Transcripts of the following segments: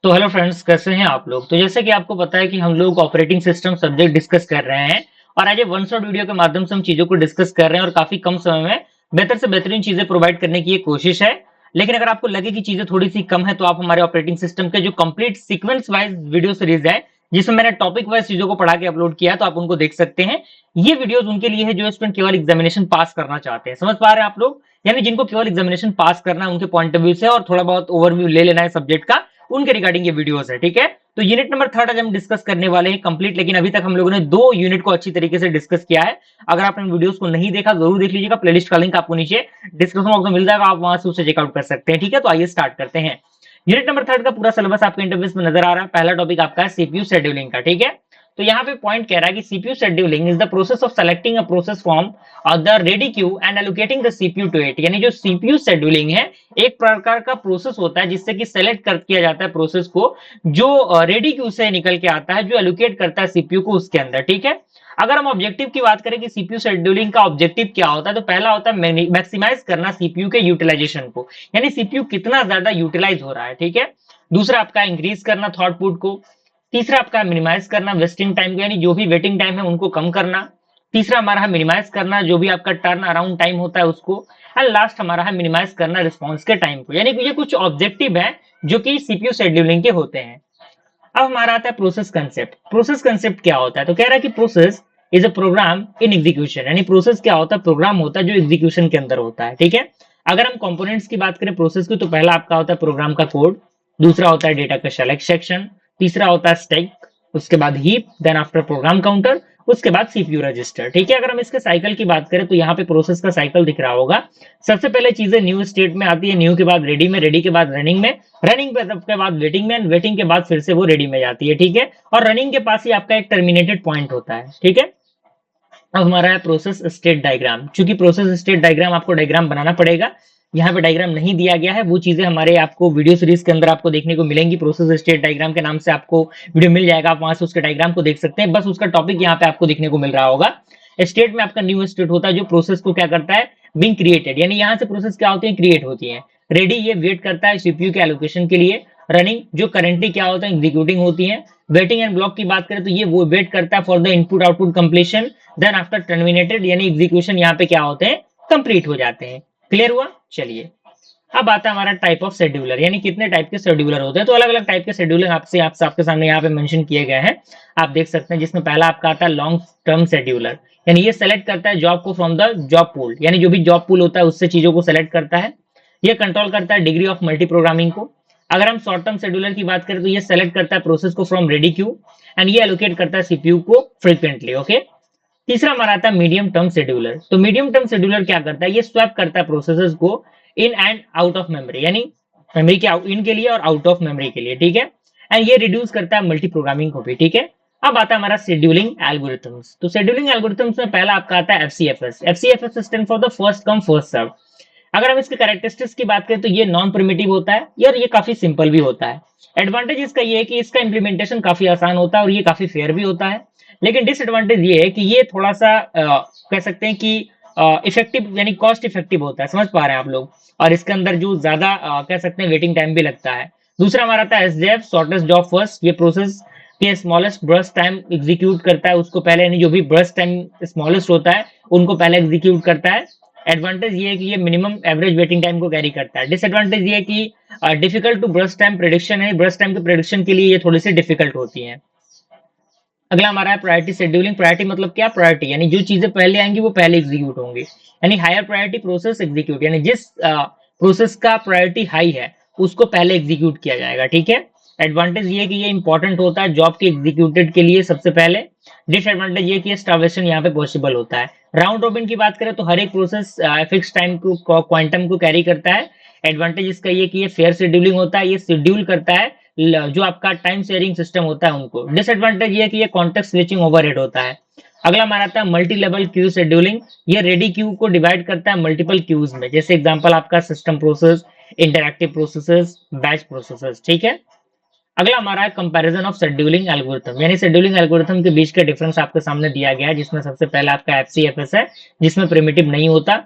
तो hello friends, कैसे हैं आप लोग। तो जैसे कि आपको पता है कि हम लोग ऑपरेटिंग सिस्टम सब्जेक्ट डिस्कस कर रहे हैं और आज ये वन शॉट वीडियो के माध्यम से हम चीजों को डिस्कस कर रहे हैं और काफी कम समय में बेहतर से बेहतरीन चीजें प्रोवाइड करने की ये कोशिश है। लेकिन अगर आपको लगे कि चीजें थोड़ी सी कम है तो आप हमारे ऑपरेटिंग सिस्टम के जो complete sequence wise video series है, जिसमें मैंने टॉपिक वाइज चीजों को पढ़ा के अपलोड किया है, तो आप उनको देख सकते हैं। ये वीडियोस उनके लिए है जो स्टूडेंट केवल एग्जामिनेशन पास करना चाहते हैं। समझ पा रहे हैं आप लोग? यानी जिनको केवल एग्जामिनेशन पास करना है उनके पॉइंट ऑफ व्यू से और थोड़ा बहुत ओवरव्यू ले लेना है सब्जेक्ट का, उनके रिगार्डिंग ये वीडियोस है। ठीक है, तो यूनिट नंबर थर्ड आज हम डिस्कस करने वाले हैं कंप्लीट। लेकिन अभी तक हम लोगों ने दो यूनिट को अच्छी तरीके से डिस्कस किया है। अगर आपने वीडियोस को नहीं देखा जरूर देख लीजिएगा, प्लेलिस्ट का लिंक आपको नीचे डिस्क्रिप्शन बॉक्स में मिल जाएगा, आप वहां से उसे चेकआउट कर सकते हैं। ठीक है, तो आइए स्टार्ट करते हैं। यूनिट नंबर थर्ड का पूरा सिलेबस आपके इंटरफेस में नजर आ रहा है। पहला टॉपिक आपका है सीपीयू शेड्यूलिंग का। ठीक है, तो यहाँ पे पॉइंट कह रहा है कि CPU scheduling is the process of selecting a process from the ready queue and allocating the CPU to it. यानी जो सीपीयू शेड्यूलिंग है, एक प्रकार का प्रोसेस होता है जिससे कि सेलेक्ट कर किया जाता है प्रोसेस को, जो रेडी क्यू से निकल के आता है, जो एलोकेट करता है सीपीयू को उसके अंदर। ठीक है, अगर हम ऑब्जेक्टिव की बात करें कि सीपीयू शेड्यूलिंग का ऑब्जेक्टिव क्या होता है, तो पहला होता है मैक्सिमाइज करना सीपीयू के यूटिलाइजेशन को, यानी सीपीयू कितना ज्यादा यूटिलाइज हो रहा है। ठीक है, दूसरा आपका इंक्रीज करना थॉटपुट को, तीसरा आपका मिनिमाइज करना वेस्टिंग टाइम को, यानी जो भी वेटिंग टाइम है उनको कम करना, तीसरा हमारा है मिनिमाइज करना जो भी आपका टर्न अराउंड टाइम होता है उसको, एंड लास्ट हमारा है मिनिमाइज करना रिस्पॉन्स के टाइम को। यानी ये कुछ ऑब्जेक्टिव है जो कि सीपीयू शेड्यूलिंग के होते हैं। अब हमारा आता है प्रोसेस कंसेप्ट। प्रोसेस कंसेप्ट क्या होता है, तो कह रहा है कि process is a program in execution. यानी प्रोसेस क्या होता है, प्रोग्राम होता है जो एग्जीक्यूशन के अंदर होता है। ठीक है, अगर हम कंपोनेंट्स की बात करें प्रोसेस की, तो पहला आपका होता है प्रोग्राम का कोड, दूसरा होता है डेटा का सेलेक्ट सेक्शन, तीसरा होता है स्टैक, उसके बाद heap, then after program counter, उसके बाद सीपीयू रजिस्टर। ठीक है, अगर हम इसके साइकिल की बात करें तो यहाँ पे प्रोसेस का साइकिल दिख रहा होगा। सबसे पहले चीजें न्यू स्टेट में आती है, न्यू के बाद रेडी में, रेडी के बाद रनिंग में, रनिंग के बाद वेटिंग में, वेटिंग के बाद फिर से वो रेडी में जाती है। ठीक है, और रनिंग के पास ही आपका एक टर्मिनेटेड पॉइंट होता है। ठीक है, अब हमारा है प्रोसेस स्टेट डायग्राम। चूंकि प्रोसेस स्टेट डायग्राम आपको डायग्राम बनाना पड़ेगा, यहाँ पे डायग्राम नहीं दिया गया है, वो चीजें हमारे आपको वीडियो सीरीज के अंदर आपको देखने को मिलेंगी। प्रोसेस स्टेट डायग्राम के नाम से आपको वीडियो मिल जाएगा, आप वहां से उसके डायग्राम को देख सकते हैं। बस उसका टॉपिक यहाँ पे आपको देखने को मिल रहा होगा। स्टेट में आपका न्यू स्टेट होता है जो प्रोसेस को क्या करता है, बीइंग क्रिएटेड, यानी यहाँ से प्रोसेस क्या होती है, क्रिएट होती है। रेडी ये वेट करता है सीपीयू के एलोकेशन के लिए। रनिंग जो करंटली क्या होता है, एग्जीक्यूटिंग होती है। वेटिंग एंड ब्लॉक की बात करें तो ये वो वेट करता है for the input output completion, then after terminated, यानी एग्जीक्यूशन यहाँ पे क्या होते हैं, कंप्लीट हो जाते हैं। क्लियर हुआ? चलिए, अब आता है हमारा टाइप ऑफ शेड्यूलर, यानी कितने टाइप के शेड्यूलर होते हैं। तो अलग अलग टाइप के शेड्यूलर आपके सामने यहाँ पे मेंशन किए गए हैं, आप देख सकते हैं। जिसमें पहला आपका आता है लॉन्ग टर्म शेड्यूलर, यानी ये सेलेक्ट करता है जॉब को फ्रॉम द जॉब पूल, यानी जो भी जॉब पूल होता है उससे चीजों को सेलेक्ट करता है। ये कंट्रोल करता है डिग्री ऑफ मल्टी प्रोग्रामिंग को। अगर हम शॉर्ट टर्म शेड्यूलर की बात करें तो ये सेलेक्ट करता है प्रोसेस को फ्रॉम रेडी क्यू एंड ये एलोकेट करता है सीपीयू को फ्रीक्वेंटली। ओके, तीसरा हमारा आता है मीडियम टर्म शेड्यूलर। तो मीडियम टर्म शेड्यूलर क्या करता है, ये स्वैप करता है प्रोसेसेस को in and out of memory, यानी मेमोरी के इन के लिए और आउट ऑफ मेमोरी के लिए। ठीक है, एंड ये रिड्यूस करता है मल्टी प्रोग्रामिंग को भी। ठीक है, अब आता है हमारा शेड्यूलिंग एल्गोरिथम्स। तो शेड्यूलिंग एल्गोरिथम्स में पहला आपका आता है FCFS. FCFS stand for the first come first serve. अगर हम इसके कैरेक्टरिस्टिक्स की बात करें तो ये नॉन प्रिमिटिव होता है और ये काफी सिंपल भी होता है। एडवांटेज इसका ये है कि इसका इंप्लीमेंटेशन काफी आसान होता है और ये काफी फेयर भी होता है। लेकिन डिसएडवांटेज ये है कि ये थोड़ा सा कह सकते हैं कि इफेक्टिव यानी कॉस्ट इफेक्टिव होता है। समझ पा रहे हैं आप लोग? और इसके अंदर जो ज्यादा कह सकते हैं वेटिंग टाइम भी लगता है। दूसरा हमारा आता है एसजेएफ, शॉर्टेस्ट जॉब फर्स्ट। ये प्रोसेस के स्मॉलेस्ट ब्रस्ट टाइम एग्जीक्यूट करता है उसको पहले, यानी जो भी ब्रस्ट टाइम स्मॉलेस्ट होता है उनको पहले एग्जीक्यूट करता है। एडवांटेज ये है कि ये मिनिमम एवरेज वेटिंग टाइम को कैरी करता है। डिसएडवांटेज ये है कि difficult to burst time prediction है, ब्रस्ट टाइम के प्रेडिक्शन के लिए ये थोड़ी सी डिफिकल्ट होती है। अगला हमारा है प्रायोरिटी शेड्यूलिंग। प्रायोरिटी मतलब क्या, प्रायोरिटी यानी जो चीजें पहले आएंगी वो पहले एग्जीक्यूट होंगी, यानी हायर प्रायोरिटी प्रोसेस एग्जीक्यूट, यानी जिस प्रोसेस का प्रायोरिटी हाई है उसको पहले एग्जीक्यूट किया जाएगा। ठीक है, एडवांटेज ये कि ये इंपॉर्टेंट होता है जॉब के एग्जीक्यूटेड के लिए सबसे पहले। डिसएडवांटेज ये कि स्टार्वेशन यहाँ पे पॉसिबल होता है। राउंड रॉबिन की बात करें तो हर एक प्रोसेस फिक्स टाइम को क्वांटम को कैरी करता है। एडवांटेज इसका ये कि ये फेयर शेड्यूलिंग होता है, ये शेड्यूल करता है जो आपका टाइम शेयरिंग सिस्टम होता है उनको। डिसएडवांटेज ये है कि ये कॉन्टेक्स्ट स्विचिंग ओवरहेड होता है। अगला हमारा आता है मल्टी लेवल क्यू शेड्यूलिंग। ये रेडी क्यू को डिवाइड करता है मल्टीपल क्यूज में, जैसे एग्जांपल आपका system process, interactive processes, batch processes. ठीक है, अगला हमारा है कंपैरिजन ऑफ शेड्यूलिंग एल्गोरिथम, यानी शेड्यूलिंग एल्गोरिथम के बीच का डिफरेंस आपके सामने दिया गया है। जिसमें सबसे पहला आपका एफसीएफएस है, जिसमें प्रिमिटिव नहीं होता,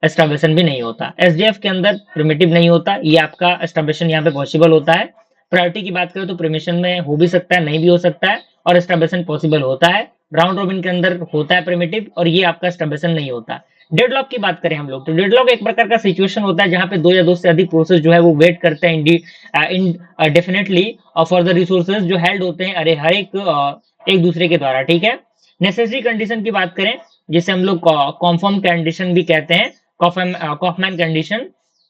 एस्टाब्लिशन भी नहीं होता। एसडीएफ के अंदर प्रिमिटिव नहीं होता, ये आपका एस्टाब्लिशन यहाँ पे पॉसिबल होता है। प्रायोरिटी की बात करें तो प्रीमिशन में हो भी सकता है, नहीं भी हो सकता है, और स्टैब्लिशन पॉसिबल होता है। राउंड रॉबिन के अंदर होता है प्रिमिटिव, और ये आपका स्टैब्लिशन नहीं होता। डेडलॉक की बात करें हम लोग, तो डेडलॉक एक प्रकार का सिचुएशन होता है जहां पे दो या दो से अधिक प्रोसेस जो है वो वेट करते हैं इन डेफिनेटली फॉर द रिसोर्सेज जो हेल्ड होते हैं, अरे हर एक एक दूसरे के द्वारा, ठीक है। नेसेसरी कंडीशन की बात करें, जिसे हम लोग कॉन्फर्म कंडीशन भी कहते हैं, कॉफमैन कंडीशन,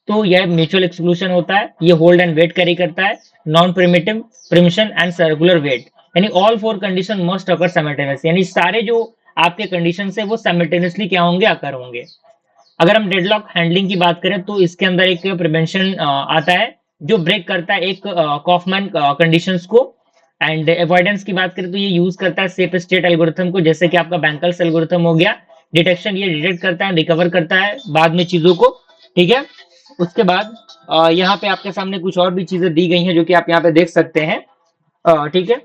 तो यह म्यूचुअल एक्सक्लूशन होता है, ये होल्ड एंड वेट कैरी करता है, नॉन प्रिमिटिव, प्रिमिशन एंड सर्कुलर वेट, यानी all four condition must occur simultaneously, यानी सारे जो आपके कंडीशन है वो साइमल्टेनियसली क्या होंगे, अकर होंगे। अगर हम डेडलॉक हैंडलिंग की बात करें तो इसके अंदर एक प्रिवेंशन आता है जो ब्रेक करता है एक कॉफमैन कंडीशंस को। एंड अवॉइडेंस की बात करें तो ये यूज करता है सेफ स्टेट एल्गोरिथम को, जैसे कि आपका बैंकल्स एल्गोरिथम हो गया। डिटेक्शन, ये डिटेक्ट करता है, रिकवर करता है बाद में चीजों को, ठीक है। उसके बाद यहाँ पे आपके सामने कुछ और भी चीजें दी गई हैं जो कि आप यहाँ पे देख सकते हैं, ठीक है।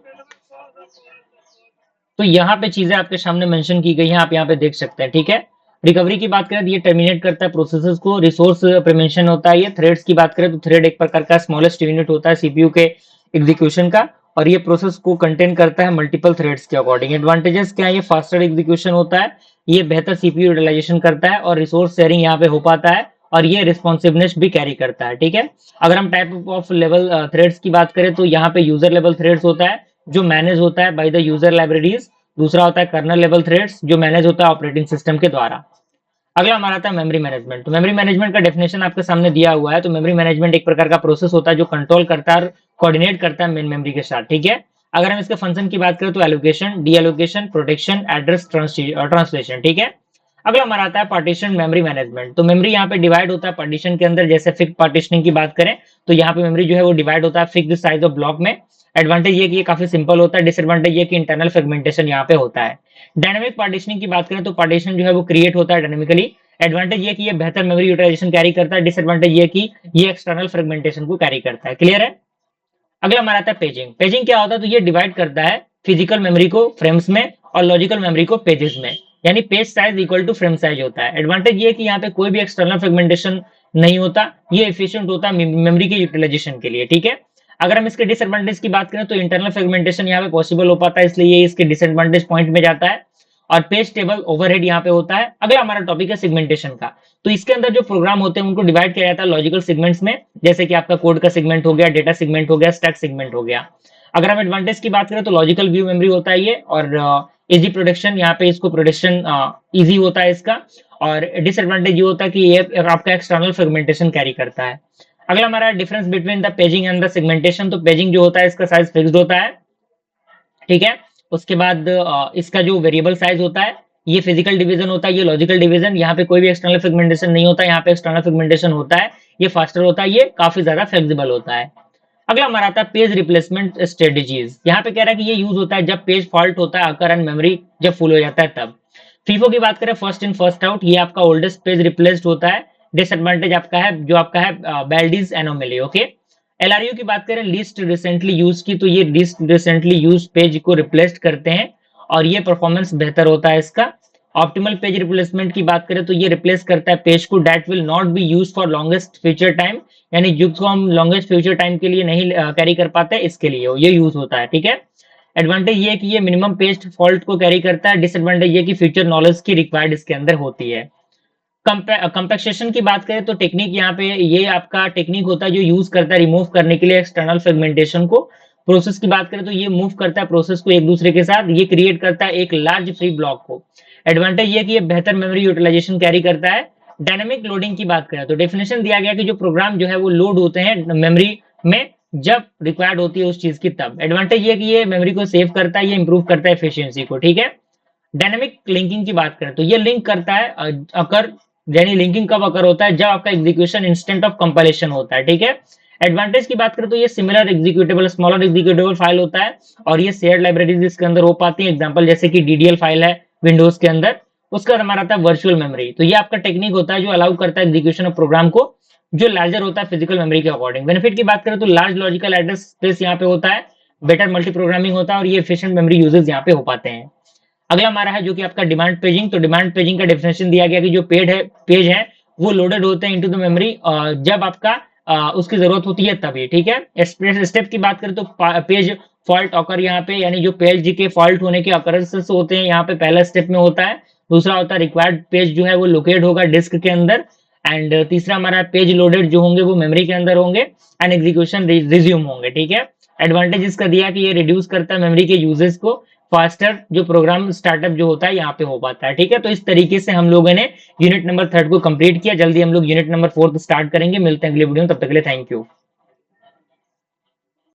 तो यहाँ पे चीजें आपके सामने मेंशन की गई हैं, आप यहाँ पे देख सकते हैं, ठीक है। रिकवरी की बात करें तो ये टर्मिनेट करता है प्रोसेसेस को, रिसोर्स प्रिवेंशन होता है ये। थ्रेड्स की बात करें तो थ्रेड एक प्रकार का स्मॉलेस्ट यूनिट होता है सीपीयू के एग्जीक्यूशन का, और ये प्रोसेस को कंटेन करता है मल्टीपल थ्रेड्स के अकॉर्डिंग। एडवांटेजेस क्या है, ये फास्टर एग्जीक्यूशन होता है, ये बेहतर सीपीयू यूटिलाइजेशन करता है, और रिसोर्स शेयरिंग यहाँ पे हो पाता है, और ये रिस्पॉन्सिवनेस भी कैरी करता है, ठीक है। अगर हम टाइप ऑफ लेवल थ्रेड्स की बात करें तो यहाँ पे यूजर लेवल थ्रेड्स होता है जो मैनेज होता है बाय द यूजर लाइब्रेरीज। दूसरा होता है कर्नल लेवल थ्रेड्स जो मैनेज होता है ऑपरेटिंग सिस्टम के द्वारा। अगला हमारा आता है मेमोरी मैनेजमेंट। तो मेमोरी मैनेजमेंट का डेफिनेशन आपके सामने दिया हुआ है। तो मेमोरी मैनेजमेंट एक प्रकार का प्रोसेस होता है जो कंट्रोल करता है और कोऑर्डिनेट करता है मेन मेमोरी के साथ, ठीक है। अगर हम इसके फंक्शन की बात करें तो allocation, D allocation, protection, address translation, ठीक है। अगला हमारा आता है पार्टीशन मेमोरी मैनेजमेंट। तो मेमोरी यहाँ पे डिवाइड होता है पार्टीशन के अंदर, जैसे फिक्स पार्टीशनिंग की बात करें तो यहाँ पे मेमोरी जो है वो डिवाइड होता है फिक्स साइज ऑफ ब्लॉक में। एडवांटेज ये कि ये काफी सिंपल होता है, डिसएडवांटेज ये कि इंटरनल फ्रेगमेंटेशन यहाँ पे होता है। डायनामिक पार्टीशनिंग की बात करें तो पार्टीशन जो है वो क्रिएट होता है डायनामिकली। एडवांटेज ये कि ये बेहतर मेमोरी यूटिलाइजेशन कैरी करता है, डिसएडवांटेज ये कि ये एक्सटर्नल फ्रेगमेंटेशन को कैरी करता है। क्लियर है। अगला हमारा आता है पेजिंग। पेजिंग क्या होता है, तो ये डिवाइड करता है फिजिकल मेमोरी को फ्रेम्स में और लॉजिकल मेमोरी को पेजेस में, यानी page size equal to frame size होता है। एडवांटेज ये कि यहाँ पे कोई भी एक्सटर्नल फ्रेगमेंटेशन नहीं होता, ये एफिशिएंट होता है मेमोरी के यूटिलाइजेशन के लिए, ठीक है। अगर हम इसके डिसएडवांटेज की बात करें तो इंटरनल फ्रेगमेंटेशन यहाँ पे पॉसिबल हो पाता है, इसलिए ये इसके डिसएडवांटेज पॉइंट में जाता है, और पेज टेबल ओवरहेड यहाँ पे होता है। अगला हमारा टॉपिक है सेगमेंटेशन का। तो इसके अंदर जो प्रोग्राम होते हैं उनको डिवाइड किया जाता है लॉजिकल सेगमेंट्स में, जैसे कि आपका कोड का सेगमेंट हो गया, डेटा सेगमेंट हो गया, स्टैक सेगमेंट हो गया। अगर हम एडवांटेज की बात करें तो लॉजिकल व्यू मेमोरी होता है ये, और इजी प्रोडक्शन, यहाँ पे इसको प्रोडक्शन इजी होता है इसका। और डिसएडवांटेज ये होता है कि ये आपका एक्सटर्नल फ्रेगमेंटेशन कैरी करता है। अगला हमारा difference between the paging and the segmentation. तो पेजिंग जो होता है इसका साइज फिक्स्ड होता है, ठीक है। उसके बाद इसका जो वेरिएबल साइज होता है ये फिजिकल डिवीजन होता है, ये लॉजिकल डिवीजन। यहाँ पे कोई भी एक्सटर्नल फ्रेगमेंटेशन नहीं होता, यहाँ पे एक्सटर्नल फ्रेगमेंटेशन होता है, ये फास्टर होता है, ये काफी ज्यादा फ्लेक्सिबल होता है। अगला हमारा आता है पेज रिप्लेसमेंट स्ट्रेटेजीज। यहाँ पे कह रहा है कि ये यूज होता है जब पेज फॉल्ट होता है अकर एंड मेमोरी जब फुल हो जाता है तब। फीफो की बात करें फर्स्ट इन फर्स्ट आउट, ये आपका ओल्डेस्ट पेज रिप्लेस्ड होता है। डिसएडवांटेज आपका है जो आपका है बेल्डीज एनोमली, ओके। एलआरयू की बात करें लीस्ट रिसेंटली यूज की, तो ये लीस्ट रिसेंटली यूज पेज को रिप्लेस करते हैं, और ये परफॉर्मेंस बेहतर होता है इसका। ऑप्टिमल पेज रिप्लेसमेंट की बात करें तो ये रिप्लेस करता है पेज को that will not be use for longest future time, यानी जिसको हम लॉन्गेस्ट फ्यूचर टाइम के लिए नहीं कैरी कर पाते, इसके लिए ये यूज होता है, ठीक है। एडवांटेज ये कि ये मिनिमम पेज फॉल्ट को कैरी करता है, डिसएडवांटेज ये कि फ्यूचर नॉलेज की रिक्वायर्ड इसके अंदर होती है। कंपेक्सेशन की बात करें तो टेक्निक यहाँ पे ये आपका टेक्निक होता है जो यूज करता है रिमूव करने के लिए एक्सटर्नल फ्रेगमेंटेशन को। प्रोसेस की बात करें तो ये मूव करता है प्रोसेस को एक दूसरे के साथ, ये क्रिएट करता है एक लार्ज फ्री ब्लॉक को। एडवांटेज ये कि ये बेहतर मेमोरी यूटिलाइजेशन कैरी करता है। डायनामिक लोडिंग की बात करें तो डेफिनेशन दिया गया कि जो प्रोग्राम जो है वो लोड होते हैं मेमोरी में जब रिक्वायर्ड होती है उस चीज की तब। एडवांटेज ये कि ये मेमोरी को सेव करता है, ये इंप्रूव करता है एफिशिएंसी को, ठीक है। डायनामिक लिंकिंग की बात करें तो ये लिंक करता है अकर, यानी लिंकिंग कब अकर होता है जब आपका एग्जीक्यूशन इंस्टेंट ऑफ कंपाइलेशन होता है, ठीक है। एडवांटेज की बात करें तो ये similar executable smaller executable file होता है, और ये शेयर्ड लाइब्रेरीज इसके अंदर हो पाती है, एग्जांपल जैसे कि डीडीएल फाइल है विंडोज के अंदर। उसका हमारा आता है वर्चुअल मेमोरी। तो ये आपका टेक्निक होता है जो अलाउ करता है एग्जीक्यूशन ऑफ प्रोग्राम को जो लार्जर होता है फिजिकल मेमोरी के अकॉर्डिंग। बेनिफिट की बात करें तो लार्ज लॉजिकल एड्रेस स्पेस यहाँ पे होता है, बेटर मल्टी प्रोग्रामिंग होता है, और ये एफिशिएंट मेमोरी यूजेस यहाँ पे हो पाते हैं। अगला हमारा है जो कि आपका डिमांड पेजिंग। तो डिमांड पेजिंग का डेफिनेशन दिया गया कि जो पेज है वो लोडेड होते हैं इनटू द मेमोरी जब आपका उसकी जरूरत होती है तभी, ठीक है। स्टेप की बात करें तो पेज फॉल्ट ऑकर यहाँ पे, यानी जो पेज के फॉल्ट होने के अकरेंसेस होते हैं यहाँ पे पहला स्टेप में होता है। दूसरा होता है रिक्वायर्ड पेज जो है वो लोकेट होगा डिस्क के अंदर। एंड तीसरा हमारा पेज लोडेड जो होंगे वो मेमोरी के अंदर होंगे एंड एग्जीक्यूशन रिज्यूम होंगे, ठीक है। एडवांटेज इसका दिया कि ये रिड्यूस करता है मेमोरी के यूजेस को, फास्टर जो प्रोग्राम स्टार्टअप जो होता है यहाँ पे हो पाता है, ठीक है। तो इस तरीके से हम लोगों ने यूनिट नंबर 3 को कंप्लीट किया। जल्दी हम लोग यूनिट नंबर 4 स्टार्ट करेंगे। मिलते हैं अगले वीडियो में, तब तक के लिए थैंक यू।